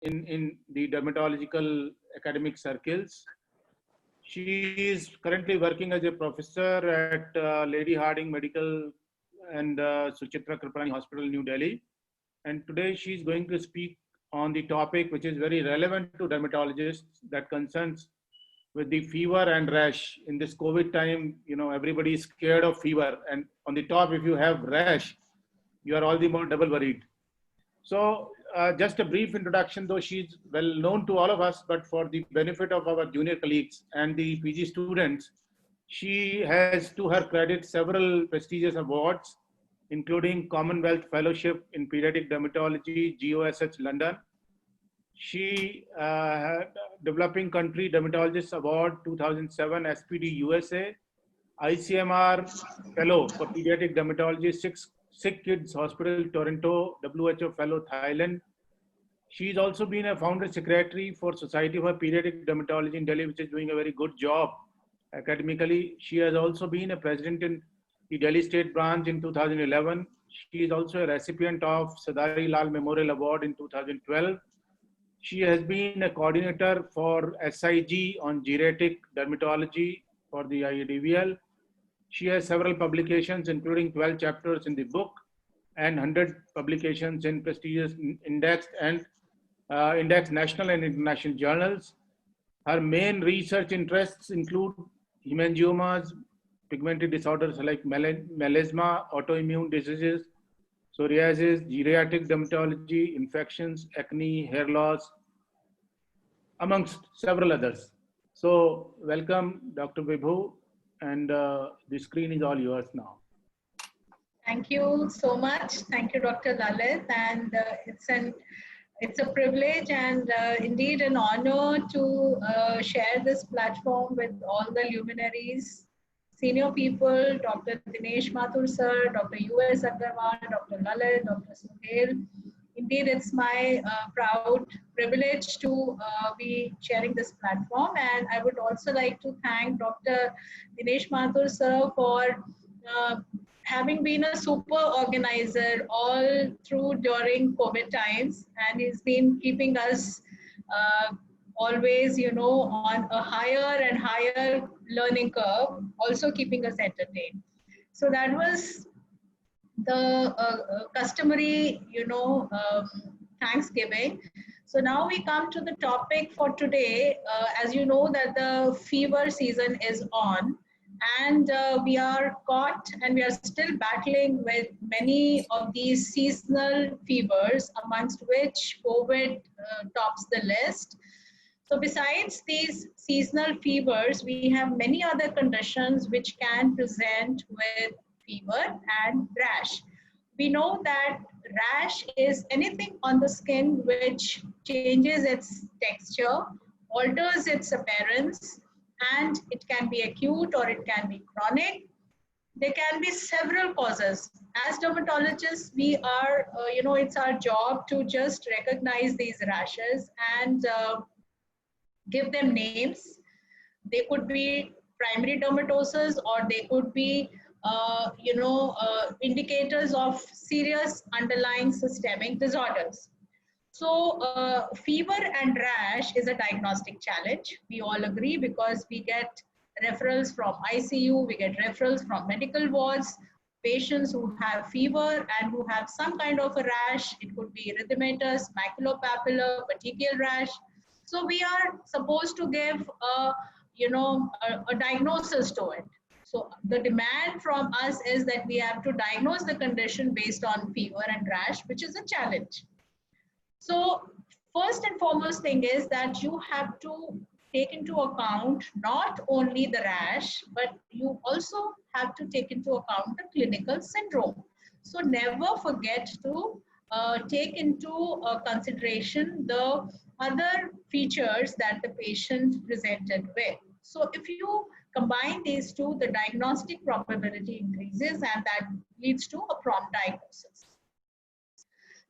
in the dermatological academic circles. She is currently working as a professor at Lady Hardinge Medical and Suchitra Kripalani Hospital, New Delhi. And today she's going to speak on the topic which is very relevant to dermatologists, that concerns with the fever and rash. In this COVID time, everybody is scared of fever. And on the top, if you have rash, you are all the more double worried. So just a brief introduction, though she's well known to all of us, but for the benefit of our junior colleagues and the PG students, she has to her credit several prestigious awards, including Commonwealth Fellowship in Pediatric Dermatology, GOSH London. She had Developing Country Dermatologist Award 2007, SPD USA, ICMR Fellow for Pediatric Dermatology, Sick Kids Hospital, Toronto, WHO Fellow, Thailand. She's also been a founder secretary for Society for Pediatric Dermatology in Delhi, which is doing a very good job academically. She has also been a president in the Delhi State Branch in 2011. She is also a recipient of Sadari Lal Memorial Award in 2012. She has been a coordinator for SIG on geriatric dermatology for the IADVL. She has several publications, including 12 chapters in the book and 100 publications in prestigious indexed national and international journals. Her main research interests include hemangiomas, pigmented disorders like melasma, autoimmune diseases, psoriasis, geriatric dermatology, infections, acne, hair loss, amongst several others. So welcome, Dr. Vibhu, and the screen is all yours now. Thank you so much. Thank you, Dr. Lalit, and it's a privilege and indeed an honor to share this platform with all the luminaries, senior people, Dr. Dinesh Mathur sir, Dr. U.S. Agarwal, Dr. Lalit, Dr. Suhail. Indeed, it's my proud privilege to be sharing this platform, and I would also like to thank Dr. Dinesh Mathur sir for having been a super organizer all through during COVID times, and he's been keeping us always, on a higher and higher learning curve, also keeping us entertained. So that was the customary, Thanksgiving. So now we come to the topic for today. As you know that the fever season is on, and we are caught and we are still battling with many of these seasonal fevers, amongst which COVID tops the list. So besides these seasonal fevers, we have many other conditions which can present with fever and rash. We know that rash is anything on the skin which changes its texture, alters its appearance, and it can be acute or it can be chronic. There can be several causes. As dermatologists, we are, it's our job to just recognize these rashes and give them names. They could be primary dermatosis, or they could be indicators of serious underlying systemic disorders. So fever and rash is a diagnostic challenge. We all agree, because we get referrals from ICU, we get referrals from medical wards, patients who have fever and who have some kind of a rash. It could be erythematous, maculopapular, petechial rash. So we are supposed to give a diagnosis to it. So the demand from us is that we have to diagnose the condition based on fever and rash, which is a challenge. So first and foremost thing is that you have to take into account not only the rash, but you also have to take into account the clinical syndrome. So never forget to take into consideration the other features that the patient presented with. So if you combine these two, the diagnostic probability increases, and that leads to a prompt diagnosis.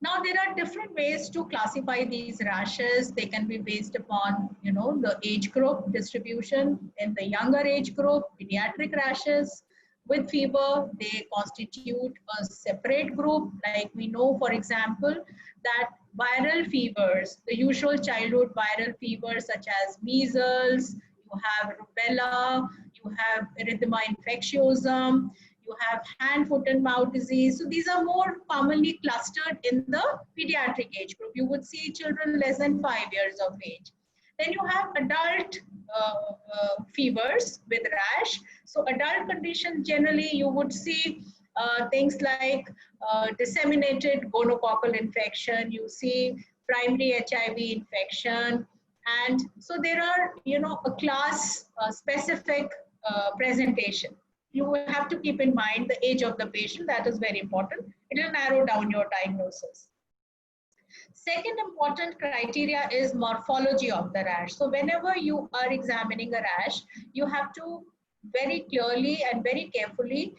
Now, there are different ways to classify these rashes. They can be based upon, the age group distribution. In the younger age group, pediatric rashes with fever, they constitute a separate group. Like we know, for example, that viral fevers, the usual childhood viral fevers such as measles, you have rubella, you have erythema infectiosum, you have hand, foot, and mouth disease. So these are more commonly clustered in the pediatric age group. You would see children less than 5 years of age. Then you have adult fevers with rash. So adult condition, generally you would see things like disseminated gonococcal infection, you see primary HIV infection, and so there are, a class specific presentation. You have to keep in mind the age of the patient. That is very important. It will narrow down your diagnosis. Second important criteria is morphology of the rash. So whenever you are examining a rash, you have to very clearly and very carefully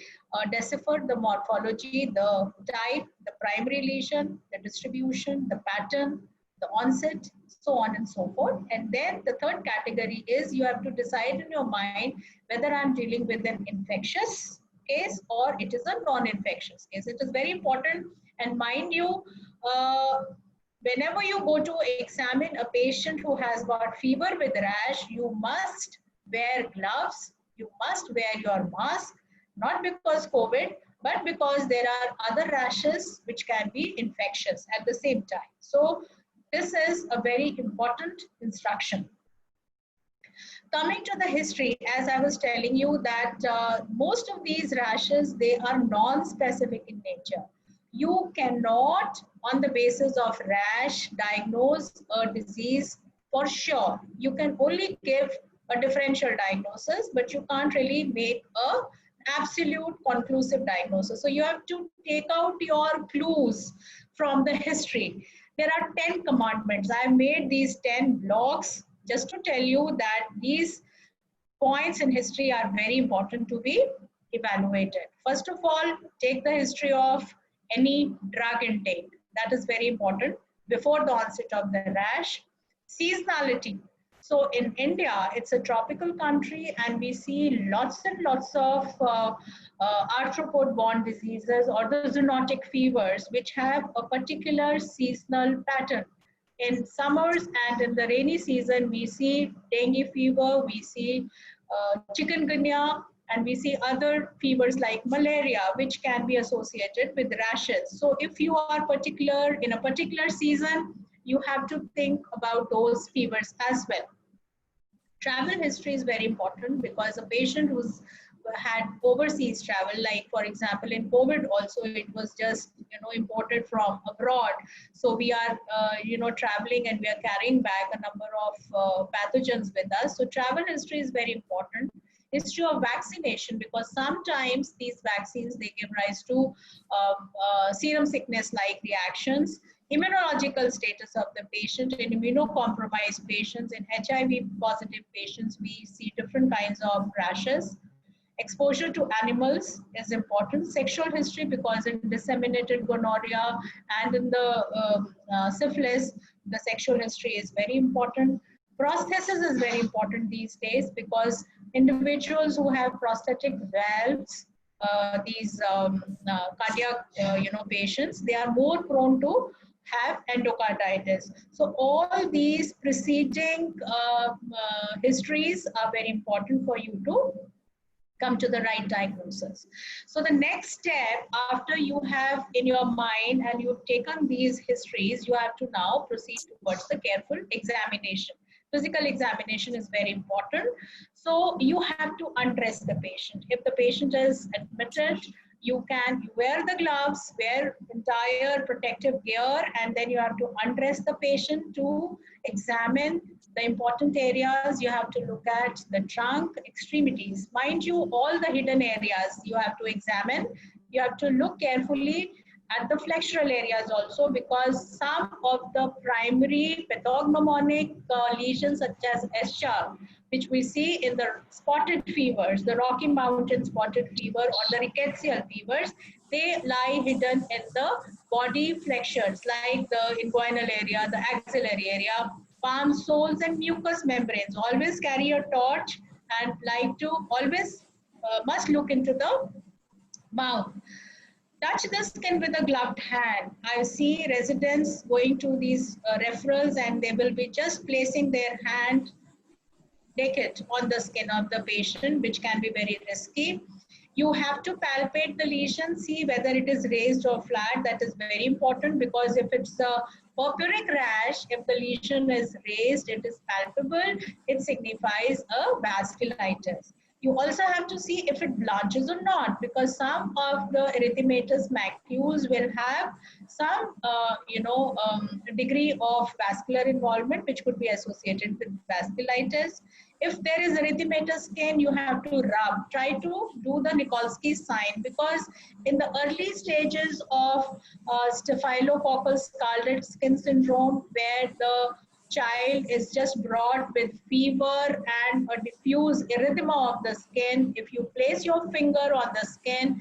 decipher the morphology, the type, the primary lesion, the distribution, the pattern, the onset, so on and so forth. And then the third category is you have to decide in your mind whether I'm dealing with an infectious case or it is a non-infectious case. It is very important. And mind you, whenever you go to examine a patient who has got fever with rash, you must wear gloves, you must wear your mask, not because COVID, but because there are other rashes which can be infectious at the same time. So this is a very important instruction. Coming to the history, as I was telling you that most of these rashes, they are non-specific in nature. You cannot, on the basis of rash, diagnose a disease for sure. You can only give a differential diagnosis, but you can't really make a absolute conclusive diagnosis. So you have to take out your clues from the history. There are 10 commandments. I've made these 10 blocks just to tell you that these points in history are very important to be evaluated. First of all, take the history of any drug intake. That is very important before the onset of the rash. Seasonality. So in India, it's a tropical country and we see lots and lots of arthropod-borne diseases or the zoonotic fevers which have a particular seasonal pattern. In summers and in the rainy season, we see dengue fever, we see chikungunya, and we see other fevers like malaria, which can be associated with rashes. So if you are particular in a particular season, you have to think about those fevers as well. Travel history is very important because a patient who's had overseas travel, like for example in COVID also it was just imported from abroad, so we are traveling and we are carrying back a number of pathogens with us. So travel history is very important. History of vaccination, because sometimes these vaccines, they give rise to serum sickness like reactions. Immunological status of the patient. In immunocompromised patients, in HIV positive patients, we see different kinds of rashes. Exposure to animals is important. Sexual history, because in disseminated gonorrhea and in the syphilis, the sexual history is very important. Prosthesis is very important these days because individuals who have prosthetic valves, these cardiac patients, they are more prone to have endocarditis. So all these preceding histories are very important for you to come to the right diagnosis. So the next step, after you have in your mind and you've taken these histories, you have to now proceed towards the careful examination. Physical examination is very important. So you have to undress the patient. If the patient is admitted, you can wear the gloves, wear entire protective gear, and then you have to undress the patient to examine the important areas. You have to look at the trunk, extremities. Mind you, all the hidden areas you have to examine. You have to look carefully at the flexural areas also, because some of the primary pathognomonic lesions such as eschar, which we see in the spotted fevers, the Rocky Mountain spotted fever or the rickettsial fevers, they lie hidden in the body flexures like the inguinal area, the axillary area, palm soles and mucous membranes. Always carry a torch and like to always must look into the Now, touch the skin with a gloved hand. I see residents going to these referrals and they will be just placing their hand naked on the skin of the patient, which can be very risky. You have to palpate the lesion, see whether it is raised or flat. That is very important, because if it's a purpuric rash, if the lesion is raised, it is palpable, it signifies a vasculitis. You also have to see if it blanches or not, because some of the erythematous macules will have some degree of vascular involvement, which could be associated with vasculitis. If there is erythematous skin, you have to rub. Try to do the Nikolsky sign, because in the early stages of staphylococcal scarlet skin syndrome, where the child is just brought with fever and a diffuse erythema of the skin, if you place your finger on the skin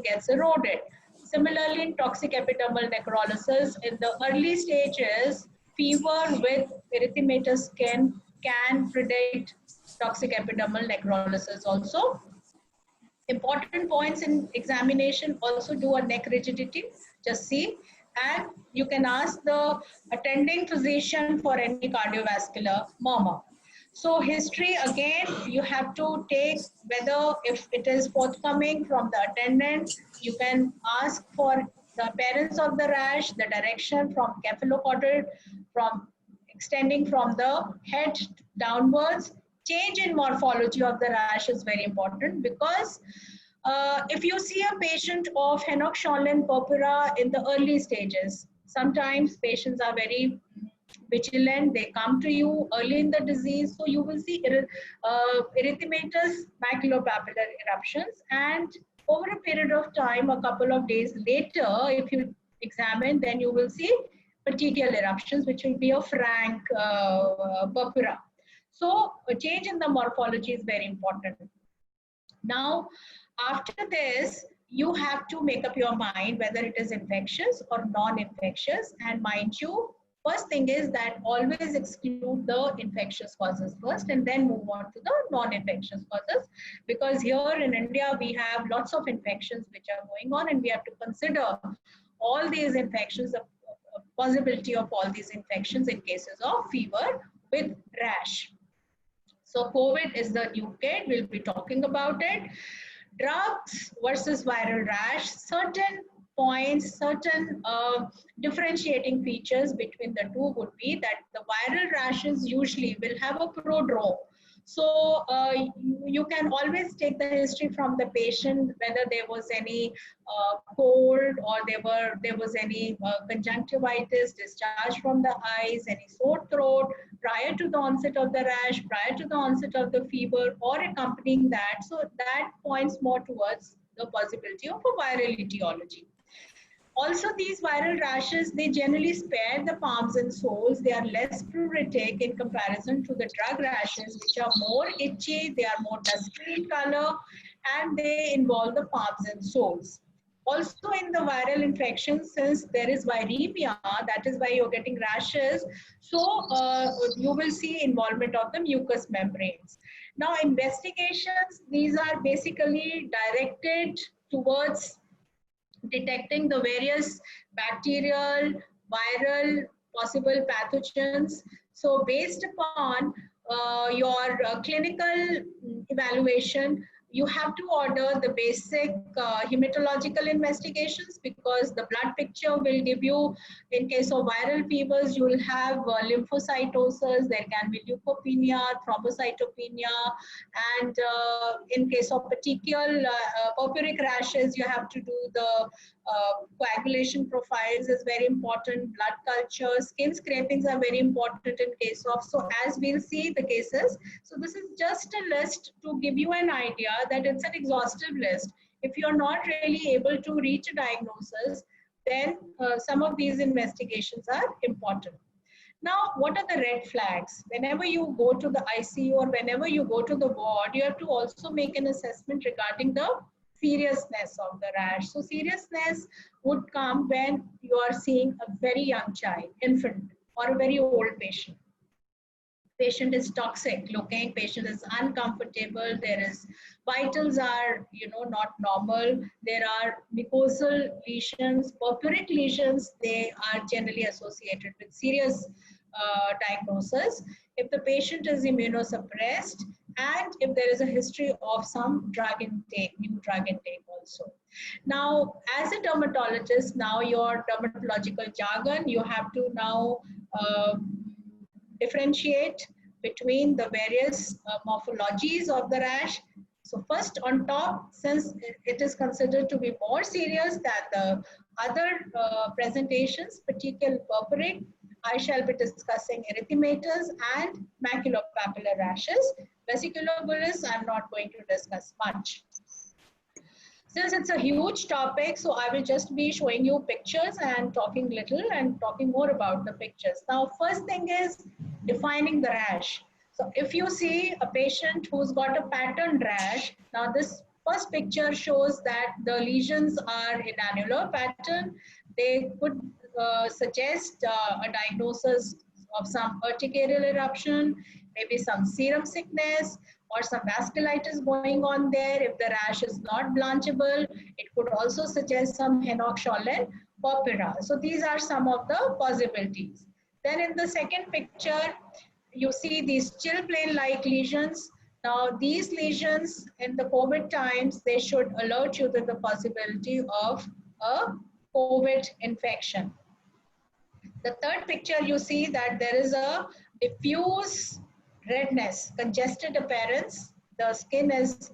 gets eroded. Similarly, in toxic epidermal necrolysis, in the early stages, fever with erythematous skin can predict toxic epidermal necrolysis also. Important points in examination: also do a neck rigidity, just see, and you can ask the attending physician for any cardiovascular murmur. So history, again, you have to take whether if it is forthcoming from the attendant. You can ask for the appearance of the rash, the direction from cephalocaudal, from extending from the head downwards. Change in morphology of the rash is very important, because if you see a patient of Henoch-Schönlein purpura in the early stages, sometimes patients are very vigilant. They come to you early in the disease, so you will see erythematous maculopapular eruptions, and over a period of time, a couple of days later, if you examine, then you will see petechial eruptions, which will be a frank purpura. So a change in the morphology is very important. Now, after this, you have to make up your mind whether it is infectious or non-infectious. And mind you, first thing is that always exclude the infectious causes first and then move on to the non-infectious causes. Because here in India, we have lots of infections which are going on, and we have to consider all these infections, a possibility of all these infections in cases of fever with rash. So COVID is the new kid. We'll be talking about it. Drugs versus viral rash. Certain points, certain differentiating features between the two would be that the viral rashes usually will have a prodrome. So you can always take the history from the patient, whether there was any cold or there was any conjunctivitis, discharge from the eyes, any sore throat prior to the onset of the rash, prior to the onset of the fever, or accompanying that. So that points more towards the possibility of a viral etiology. Also, these viral rashes, they generally spare the palms and soles. They are less pruritic in comparison to the drug rashes, which are more itchy, they are more dusky in color, and they involve the palms and soles. Also, in the viral infections, since there is viremia, that is why you're getting rashes. So you will see involvement of the mucous membranes. Now, investigations, these are basically directed towards detecting the various bacterial, viral, possible pathogens. So based upon your clinical evaluation, you have to order the basic hematological investigations, because the blood picture will give you, in case of viral fevers, you will have lymphocytosis, there can be leukopenia, thrombocytopenia, and in case of petechial purpuric rashes, you have to do the coagulation profiles is very important, blood culture, skin scrapings are very important in case of, so as we'll see the cases. So this is just a list to give you an idea that it's an exhaustive list. If you're not really able to reach a diagnosis, then some of these investigations are important. Now, what are the red flags? Whenever you go to the ICU or whenever you go to the ward, you have to also make an assessment regarding the seriousness of the rash. So seriousness would come when you are seeing a very young child, infant, or a very old patient. patient is toxic looking, patient is uncomfortable, there is vitals are not normal, there are mucosal lesions, purpuric lesions, they are generally associated with serious diagnosis. If the patient is immunosuppressed, and if there is a history of some drug intake, new drug intake also. Now, as a dermatologist, now your dermatological jargon, you have to now uh, differentiate between the various morphologies of the rash. So first on top, since it is considered to be more serious than the other presentations, particularly purpuric, I shall be discussing erythematous and maculopapular rashes. Vesicular bullous, I'm not going to discuss much. Since it's a huge topic, so I will just be showing you pictures and talking little and talking more about the pictures. Now, first thing is defining the rash. So if you see a patient who's got a patterned rash, now this first picture shows that the lesions are in annular pattern. They could suggest a diagnosis of some urticarial eruption, maybe some serum sickness, or some vasculitis going on there. If the rash is not blanchable, it could also suggest some Henoch-Schönlein purpura. So these are some of the possibilities. Then in the second picture, you see these chilblain-like lesions. Now these lesions in the COVID times, they should alert you to the possibility of a COVID infection. The third picture, you see that there is a diffuse redness, congested appearance. The skin is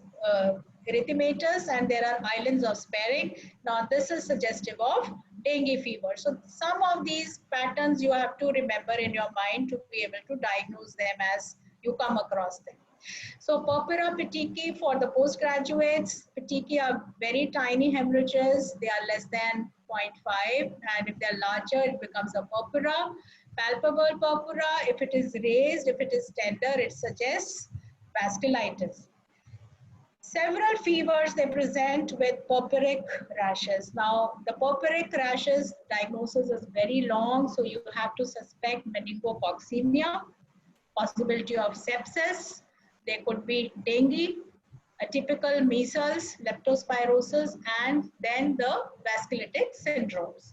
erythematous and there are islands of sparing. Now this is suggestive of dengue fever. So some of these patterns you have to remember in your mind to be able to diagnose them as you come across them. So purpura petechiae for the postgraduates. Petechiae are very tiny hemorrhages. They are less than 0.5, and if they are larger, it becomes a purpura. Palpable purpura, if it is raised, if it is tender, it suggests vasculitis. Several fevers they present with purpuric rashes. Now, the purpuric rashes diagnosis is very long, so you have to suspect meningococcemia, possibility of sepsis. There could be dengue, atypical measles, leptospirosis, and then the vasculitic syndromes.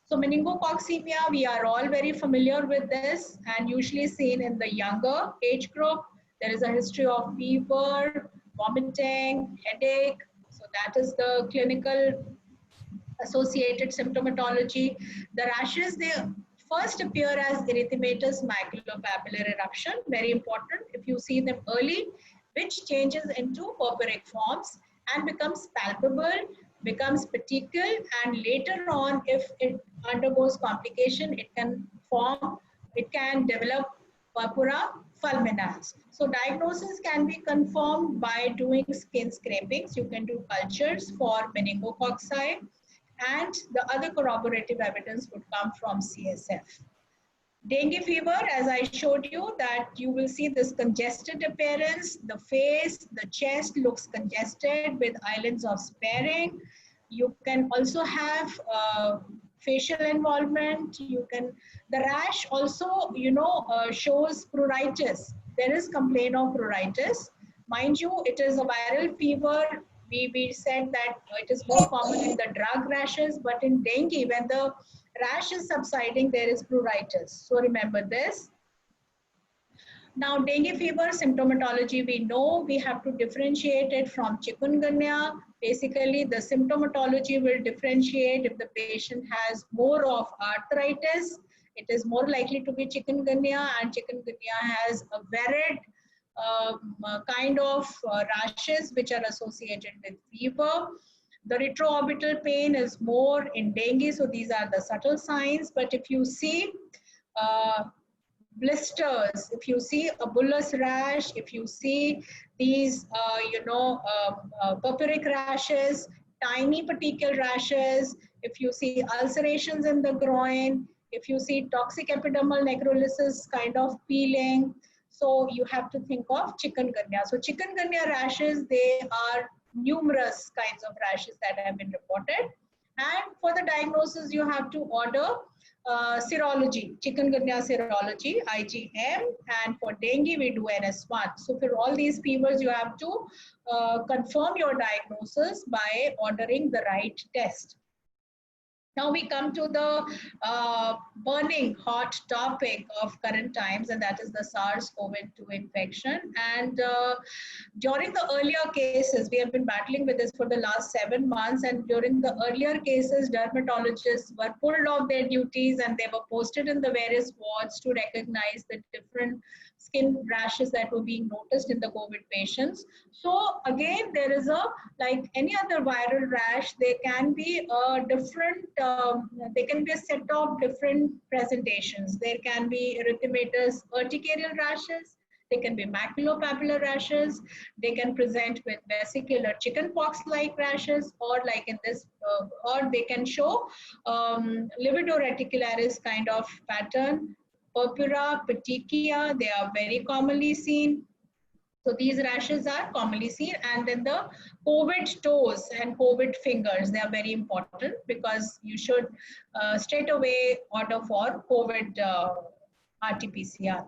So meningococcemia, we are all very familiar with this and usually seen in the younger age group. There is a history of fever, vomiting, headache. So that is the clinical associated symptomatology. The rashes, they first appear as erythematous maculopapular eruption, very important. If you see them early, which changes into purpuric forms and becomes palpable, becomes petechial, and later on, if it undergoes complication, it can develop purpura fulminans. So diagnosis can be confirmed by doing skin scrapings. You can do cultures for meningococci, and the other corroborative evidence would come from CSF. Dengue fever, as I showed you, that you will see this congested appearance, the face, the chest looks congested with islands of sparing. You can also have facial involvement. The rash also, shows pruritus. There is complaint of pruritus. Mind you, it is a viral fever. We said that it is more common in the drug rashes, but in dengue, when the rash is subsiding, there is pruritus. So remember this. Now, dengue fever symptomatology, we know we have to differentiate it from chikungunya. Basically, the symptomatology will differentiate if the patient has more of arthritis. It is more likely to be chikungunya, and chikungunya has a varied kind of rashes which are associated with fever. The retroorbital pain is more in dengue, so these are the subtle signs. But if you see blisters, if you see a bullous rash, if you see these, purpuric rashes, tiny petechial rashes, if you see ulcerations in the groin, if you see toxic epidermal necrolysis kind of peeling, so you have to think of chikungunya. So chikungunya rashes, they are numerous kinds of rashes that have been reported. And for the diagnosis, you have to order serology, chikungunya serology, IgM, and for dengue, we do NS1. So for all these fevers, you have to confirm your diagnosis by ordering the right test. Now we come to the burning hot topic of current times, and that is the SARS-CoV-2 infection. And during the earlier cases, we have been battling with this for the last 7 months. And during the earlier cases, dermatologists were pulled off their duties and they were posted in the various wards to recognize the different skin rashes that were being noticed in the COVID patients. So again, there is a, like any other viral rash, there can be a different, there can be a set of different presentations. There can be erythematous urticarial rashes, they can be maculopapular rashes, they can present with vesicular chickenpox-like rashes, or like in this, or they can show livedo reticularis kind of pattern. Purpura, petechia, they are very commonly seen. So these rashes are commonly seen. And then the COVID toes and COVID fingers, they are very important because you should straight away order for COVID RT-PCR.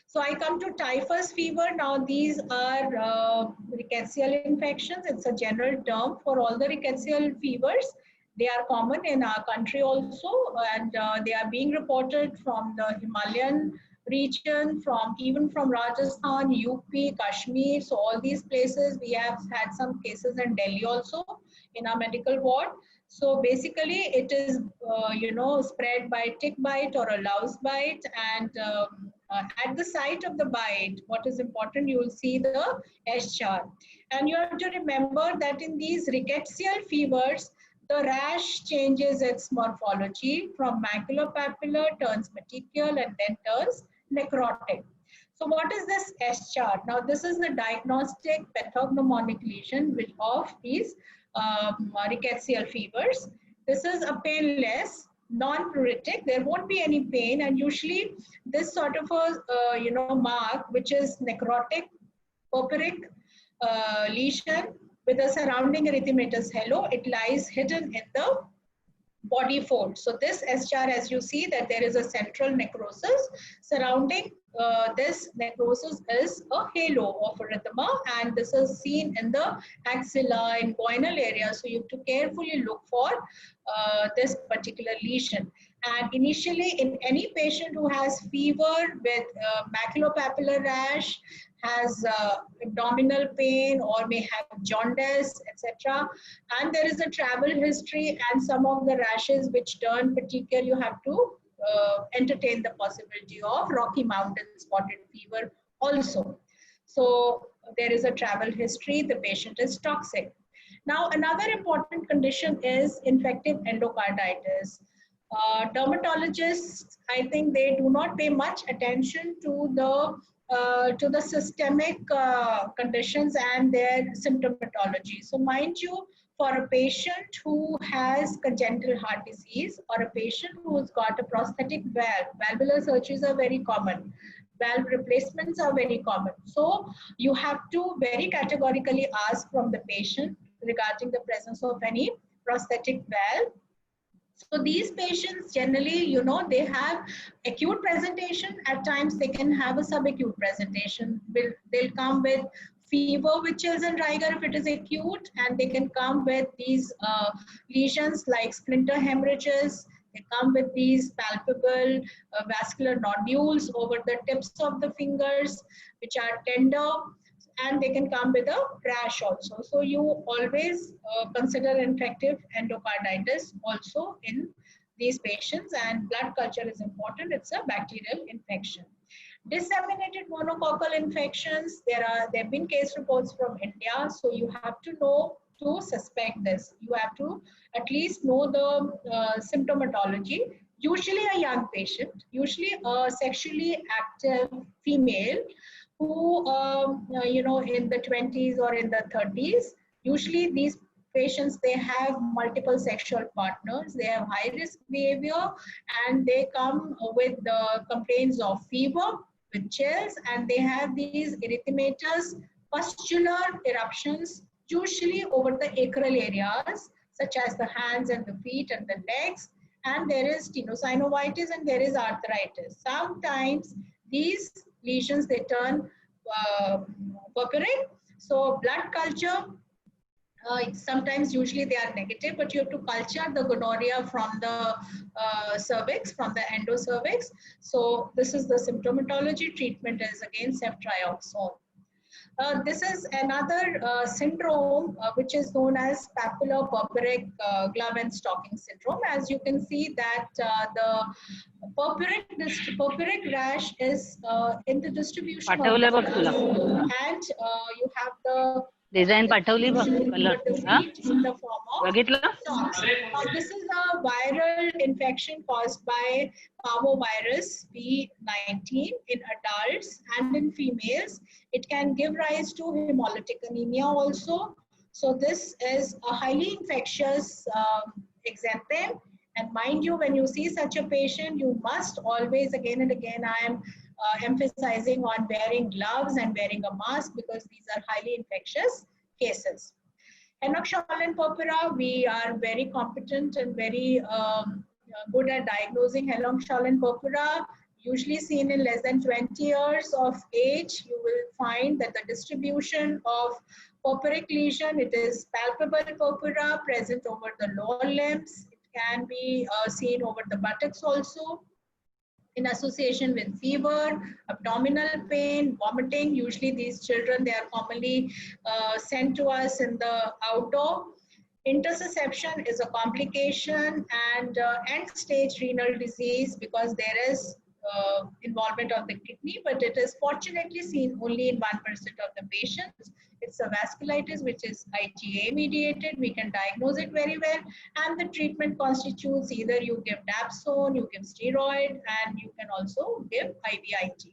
So I come to typhus fever. Now these are rickettsial infections. It's a general term for all the rickettsial fevers. They are common in our country also, and they are being reported from the Himalayan region, even from Rajasthan, UP, Kashmir. So all these places, we have had some cases in Delhi also in our medical ward. So basically it is, spread by tick bite or a louse bite, and at the site of the bite, what is important, you will see the S-chart. And you have to remember that in these rickettsial fevers, the rash changes its morphology from maculopapular, turns petechial, and then turns necrotic. So what is this S-chart? Now this is the diagnostic pathognomonic lesion of these rickettsial fevers. This is a painless, non-pruritic. There won't be any pain, and usually this sort of a mark, which is necrotic, purpuric lesion with a surrounding erythematous halo, it lies hidden in the body fold. So this S-chart, as you see that there is a central necrosis surrounding this necrosis is a halo of erythema, and this is seen in the axilla and guinal area. So you have to carefully look for this particular lesion. And initially, in any patient who has fever with maculopapular rash, has abdominal pain or may have jaundice, etc., and there is a travel history and some of the rashes which turn petechial, you have to entertain the possibility of Rocky Mountain spotted fever also. So there is a travel history, the patient is toxic. Now another important condition is infective endocarditis. Dermatologists, I think they do not pay much attention to the systemic conditions and their symptomatology. So mind you, for a patient who has congenital heart disease or a patient who's got a prosthetic valve, valvular surgeries are very common. Valve replacements are very common. So you have to very categorically ask from the patient regarding the presence of any prosthetic valve. So these patients generally, they have acute presentation. At times they can have a subacute presentation. They'll come with fever with chills and rigor if it is acute, and they can come with these lesions like splinter hemorrhages. They come with these palpable vascular nodules over the tips of the fingers, which are tender, and they can come with a rash also. So you always consider infective endocarditis also in these patients, and blood culture is important. It's a bacterial infection. Disseminated monococcal infections, there have been case reports from India, so you have to know to suspect this. You have to at least know the symptomatology. Usually a young patient, usually a sexually active female who, in the 20s or in the 30s, usually these patients, they have multiple sexual partners, they have high risk behavior, and they come with the complaints of fever, with chills, and they have these erythematous pustular eruptions, usually over the acral areas, such as the hands and the feet and the legs. And there is tenosynovitis and there is arthritis. Sometimes these lesions, they turn purpuric. So blood culture, sometimes usually they are negative, but you have to culture the gonorrhea from the cervix, from the endocervix. So this is the symptomatology. Treatment is again ceftriaxone. This is another syndrome which is known as papulo-purpuric glove and stocking syndrome. As you can see that the purpuric rash is in the distribution of the colors, and you have the design पाठवली बघ colour हा in the form of बघितलं socks. Now, this is a viral infection caused by parvovirus B19 in adults and in females. It can give rise to hemolytic anemia also. So this is a highly infectious exanthem. And mind you, when you see such a patient, you must always, again and again, I am emphasizing on wearing gloves and wearing a mask, because these are highly infectious cases. Henoch-Schönlein purpura, we are very competent and very good at diagnosing Henoch-Schönlein purpura. Usually seen in less than 20 years of age. You will find that the distribution of purpuric lesion, it is palpable purpura present over the lower limbs. It can be seen over the buttocks also, in association with fever, abdominal pain, vomiting. Usually these children, they are commonly sent to us in the outdoor. Intussusception is a complication, and end-stage renal disease, because there is involvement of the kidney, but it is fortunately seen only in 1% of the patients. It's a vasculitis which is IgA mediated. We can diagnose it very well, and the treatment constitutes either you give dapsone, you give steroid, and you can also give IVIG.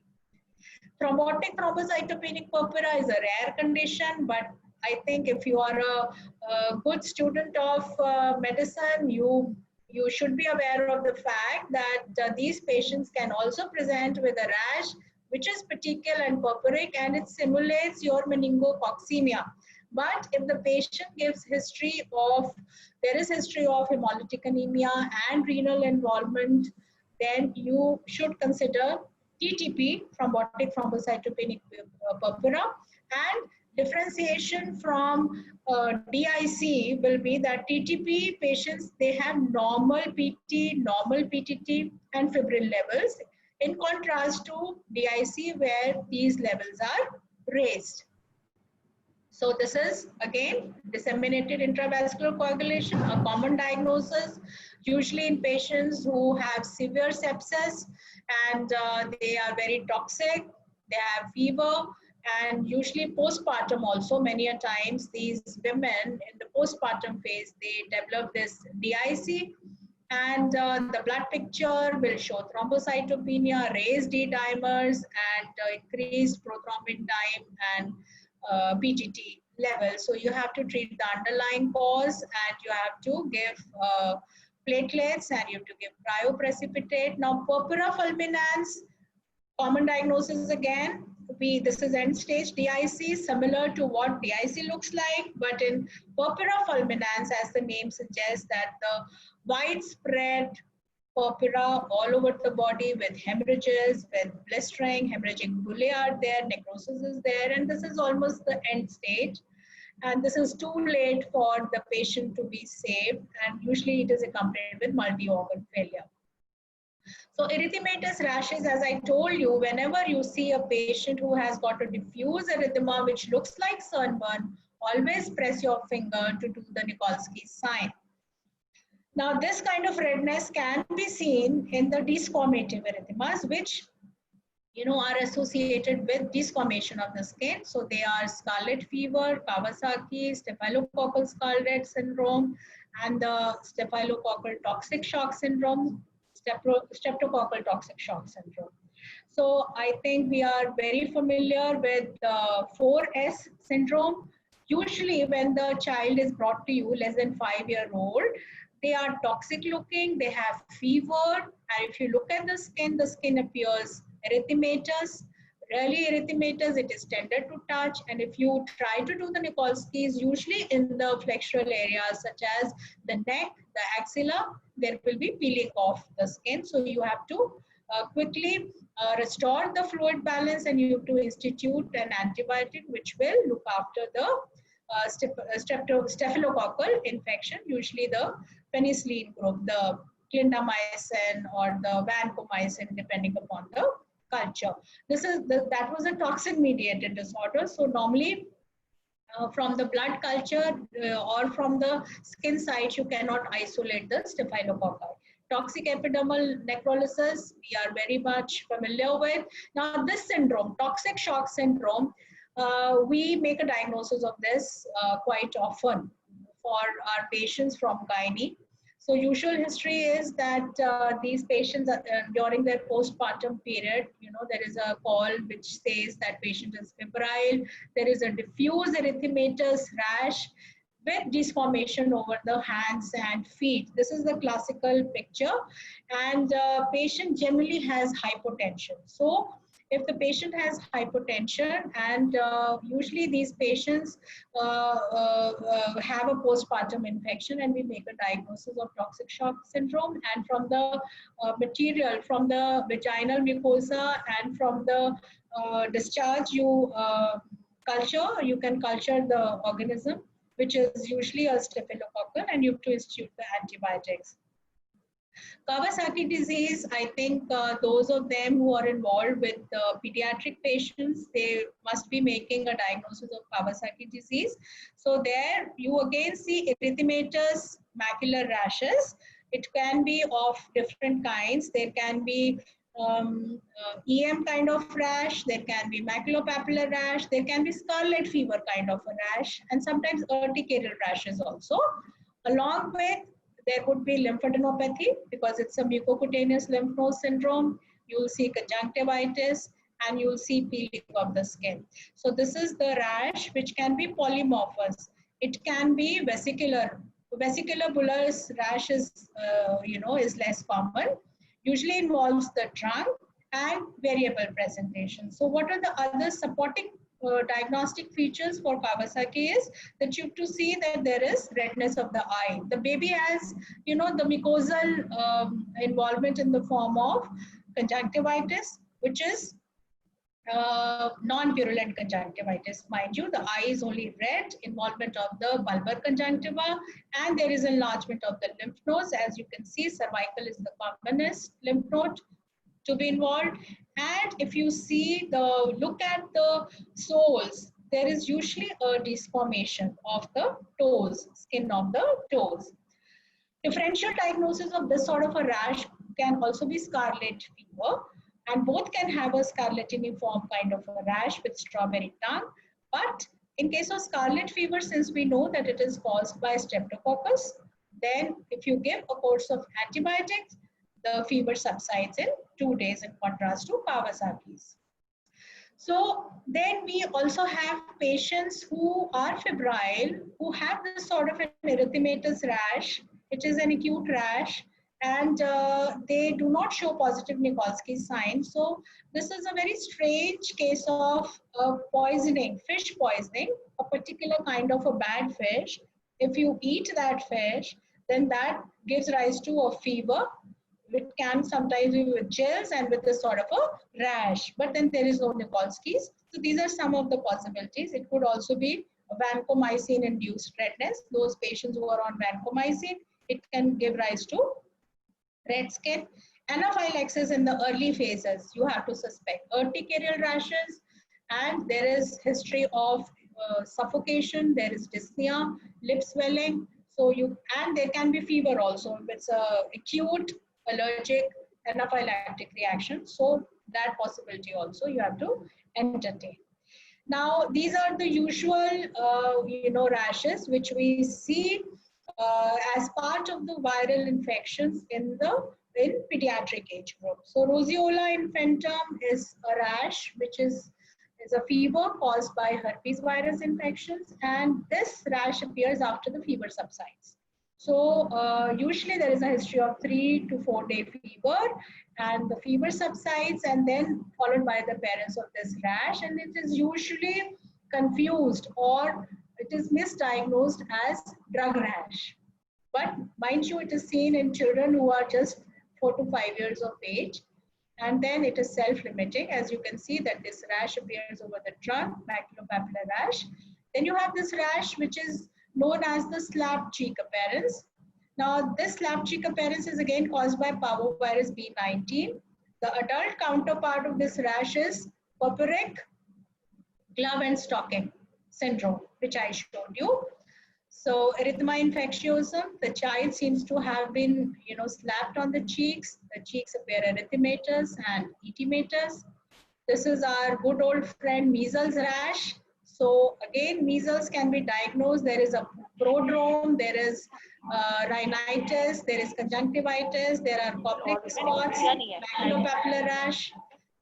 Thrombotic thrombocytopenic purpura is a rare condition, but I think if you are a good student of medicine, you should be aware of the fact that these patients can also present with a rash which is petechial and purpuric, and it simulates your meningococcemia. But if the patient gives history of, there is history of hemolytic anemia and renal involvement, then you should consider TTP, thrombotic thrombocytopenic purpura. And differentiation from DIC will be that TTP patients, they have normal PT, normal PTT and fibrin levels, in contrast to DIC where these levels are raised. So this is again disseminated intravascular coagulation, a common diagnosis, usually in patients who have severe sepsis, and they are very toxic, they have fever, and usually postpartum also. Many a times these women in the postpartum phase, they develop this DIC, and the blood picture will show thrombocytopenia, raised D-dimers, and increased prothrombin dime and PTT level. So you have to treat the underlying cause, and you have to give platelets, and you have to give cryoprecipitate. Now, purpura fulminans, common diagnosis again. This is end stage DIC, similar to what DIC looks like, but in purpura fulminans, as the name suggests, that the widespread purpura all over the body with hemorrhages, with blistering, hemorrhagic bullae are there, necrosis is there, and this is almost the end stage. And this is too late for the patient to be saved, and usually it is accompanied with multi-organ failure. So erythematous rashes, as I told you, whenever you see a patient who has got a diffuse erythema which looks like sunburn, always press your finger to do the Nikolsky sign. Now, this kind of redness can be seen in the desquamative erythemas, which are associated with desquamation of the skin. So they are scarlet fever, Kawasaki, staphylococcal scarlet syndrome, and the staphylococcal toxic shock syndrome, streptococcal toxic shock syndrome. So I think we are very familiar with 4S syndrome. Usually when the child is brought to you less than 5-year-old, they are toxic looking, they have fever, and if you look at the skin appears erythematous Rarely erythematous, it is tender to touch, and if you try to do the Nikolsky's, usually in the flexural areas such as the neck, the axilla, there will be peeling off the skin. So you have to quickly restore the fluid balance, and you have to institute an antibiotic which will look after the staphylococcal infection, usually the penicillin group, the clindamycin or the vancomycin, depending upon the culture. That was a toxin mediated disorder. So normally from the blood culture or from the skin side, you cannot isolate the staphylococci. Toxic epidermal necrolysis, we are very much familiar with. Now this syndrome, toxic shock syndrome, we make a diagnosis of this quite often for our patients from gynae. So usual history is that these patients during their postpartum period, there is a call which says that patient is febrile. There is a diffuse erythematous rash with disformation over the hands and feet. This is the classical picture, and patient generally has hypotension. So if the patient has hypotension, and usually these patients have a postpartum infection, and we make a diagnosis of toxic shock syndrome, and from the material from the vaginal mucosa and from the discharge, you can culture the organism, which is usually a staphylococcal, and you have to institute the antibiotics. Kawasaki disease, I think those of them who are involved with pediatric patients, they must be making a diagnosis of Kawasaki disease. So there you again see erythematous macular rashes. It can be of different kinds. There can be EM kind of rash, there can be maculopapular rash, there can be scarlet fever kind of a rash, and sometimes urticarial rashes also. Along with, there could be lymphadenopathy because it's a mucocutaneous lymph node syndrome. You'll see conjunctivitis, and you'll see peeling of the skin. So this is the rash, which can be polymorphous. It can be vesicular. Vesicular bullous rash is, is less common. Usually involves the trunk and variable presentation. So what are the other supporting diagnostic features for Kawasaki is that you have to see that there is redness of the eye. The baby has, the mucosal involvement in the form of conjunctivitis, which is non-purulent conjunctivitis. Mind you, the eye is only red, involvement of the bulbar conjunctiva, and there is enlargement of the lymph nodes. As you can see, cervical is the commonest lymph node to be involved. And if you look at the soles, there is usually a disformation of the toes, skin of the toes. Differential diagnosis of this sort of a rash can also be scarlet fever, and both can have a scarletiniform kind of a rash with strawberry tongue. But in case of scarlet fever, since we know that it is caused by streptococcus, then if you give a course of antibiotics, the fever subsides in 2 days, in contrast to Kawasaki's. So then we also have patients who are febrile, who have this sort of an erythematous rash. It is an acute rash, and they do not show positive Nikolsky signs. So this is a very strange case of poisoning, fish poisoning, a particular kind of a bad fish. If you eat that fish, then that gives rise to a fever. It can sometimes be with chills and with a sort of a rash, but then there is no Nikolsky's. So these are some of the possibilities. It could also be vancomycin induced redness. Those patients who are on vancomycin, it can give rise to red skin. Anaphylaxis in the early phases, you have to suspect urticarial rashes, and there is history of suffocation, there is dyspnea, lip swelling. So and there can be fever also. It's a acute allergic anaphylactic reaction. So that possibility also you have to entertain. Now, these are the usual, rashes which we see as part of the viral infections in pediatric age group. So roseola infantum is a rash which is a fever caused by herpes virus infections, and this rash appears after the fever subsides. So usually there is a history of 3 to 4 day fever, and the fever subsides and then followed by the appearance of this rash, and it is usually confused or it is misdiagnosed as drug rash. But mind you, it is seen in children who are just 4 to 5 years of age, and then it is self-limiting. As you can see that this rash appears over the trunk, maculopapular rash. Then you have this rash which is known as the slap cheek appearance. Now this slap cheek appearance is again caused by parvovirus B19. The adult counterpart of this rash is purpuric glove and stocking syndrome, which I showed you. So erythema infectiosum, the child seems to have been, slapped on the cheeks. The cheeks appear erythematous and edematous. This is our good old friend measles rash. So again, measles can be diagnosed. There is a prodrome, there is rhinitis, there is conjunctivitis, there are corporate spots, maculopapular rash.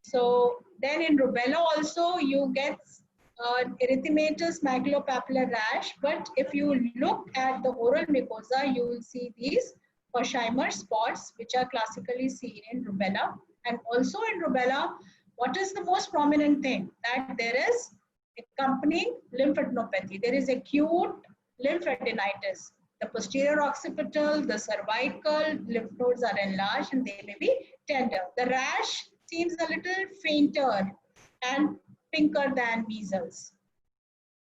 So then in rubella also you get erythematous maculopapular rash, but if you look at the oral mucosa, you will see these Hersheimer spots, which are classically seen in rubella. And also in rubella, what is the most prominent thing? That there is accompanying lymphadenopathy. There is acute lymphadenitis. The posterior occipital, the cervical lymph nodes are enlarged and they may be tender. The rash seems a little fainter and pinker than measles.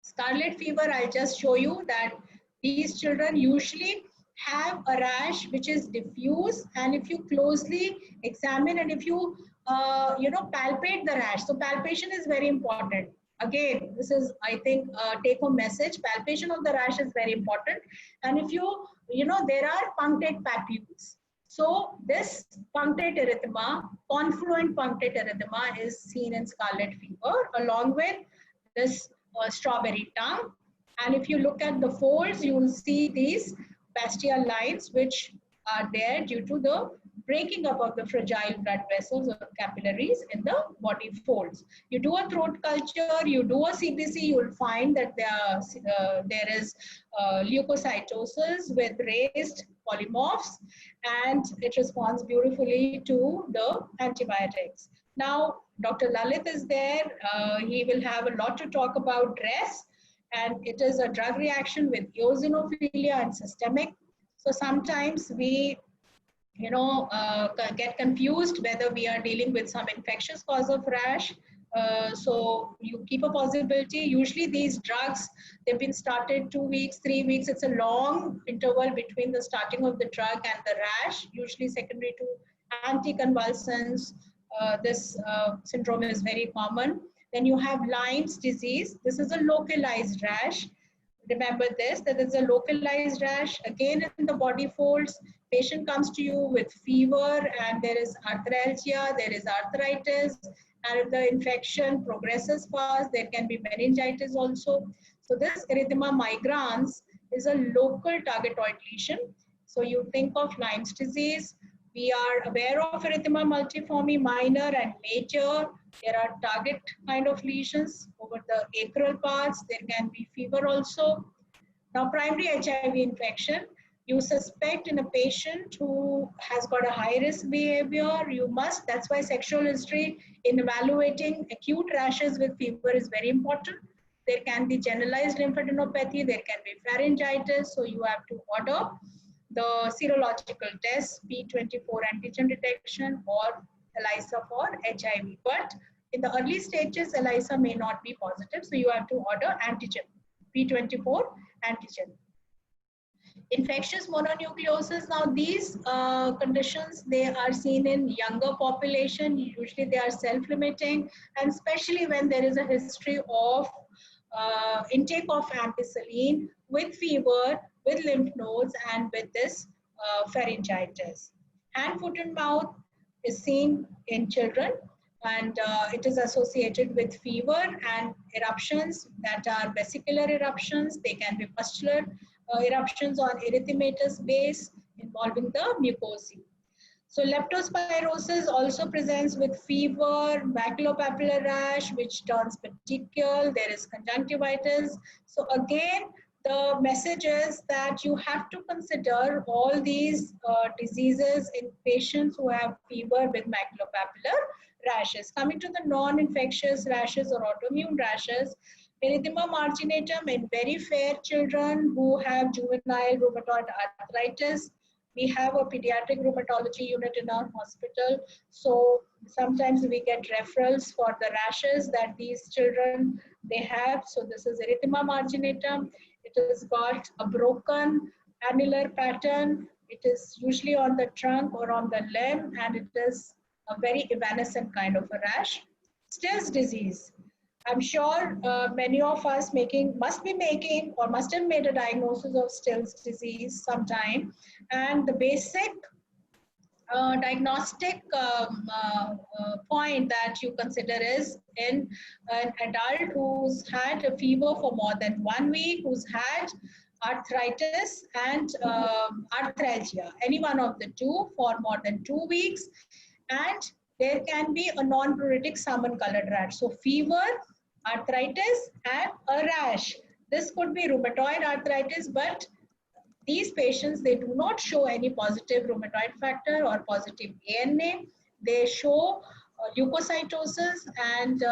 Scarlet fever, I'll just show you that these children usually have a rash which is diffuse, and if you closely examine and if you palpate the rash, so palpation is very important. Again, this is, I think, take home message. Palpation of the rash is very important, and if there are punctate papules. So this punctate erythema, confluent punctate erythema is seen in scarlet fever along with this strawberry tongue. And if you look at the folds, you will see these Bastian lines which are there due to the breaking up of the fragile blood vessels or capillaries in the body folds. You do a throat culture, you do a CBC, you will find that there is leukocytosis with raised polymorphs, and it responds beautifully to the antibiotics. Now, Dr. Lalit is there. He will have a lot to talk about DRESS, and it is a drug reaction with eosinophilia and systemic. So sometimes we get confused whether we are dealing with some infectious cause of rash. So you keep a possibility. Usually these drugs, they've been started 2 weeks, 3 weeks. It's a long interval between the starting of the drug and the rash, usually secondary to anticonvulsants. This syndrome is very common. Then you have Lyme's disease. This is a localized rash. Remember this, that is a localized rash, again in the body folds. Patient comes to you with fever and there is arthralgia, there is arthritis, and if the infection progresses fast, there can be meningitis also. So this erythema migrans is a local targetoid lesion. So you think of Lyme's disease. We are aware of erythema multiforme, minor and major. There are target kind of lesions over the acral parts. There can be fever also. Now, primary HIV infection, you suspect in a patient who has got a high risk behavior, you must, that's why sexual history in evaluating acute rashes with fever is very important. There can be generalized lymphadenopathy, there can be pharyngitis, so you have to order the serological test, P24 antigen detection or ELISA for HIV. But in the early stages, ELISA may not be positive, so you have to order antigen, P24 antigen. Infectious mononucleosis, now these conditions, they are seen in younger population. Usually they are self-limiting, and especially when there is a history of intake of ampicillin with fever, with lymph nodes, and with this pharyngitis. Hand, foot, and mouth is seen in children, and it is associated with fever and eruptions that are vesicular eruptions. They can be pustular eruptions on erythematous base involving the mucosae. So leptospirosis also presents with fever, maculopapular rash, which turns petechial. There is conjunctivitis. So again, the message is that you have to consider all these diseases in patients who have fever with maculopapular rashes. Coming to the non-infectious rashes or autoimmune rashes, erythema marginatum in very fair children who have juvenile rheumatoid arthritis. We have a pediatric rheumatology unit in our hospital, so sometimes we get referrals for the rashes that these children they have. So this is erythema marginatum. It has got a broken annular pattern. It is usually on the trunk or on the limb, and it is a very evanescent kind of a rash. Still's disease. I'm sure many of us must be making or must have made a diagnosis of Still's disease sometime. And the basic diagnostic point that you consider is in an adult who's had a fever for more than 1 week, who's had arthritis and arthralgia, any one of the two for more than 2 weeks, and there can be a non-pruritic salmon colored rash. So fever, arthritis, and a rash. This could be rheumatoid arthritis, but these patients, they do not show any positive rheumatoid factor or positive ANA. They show leukocytosis and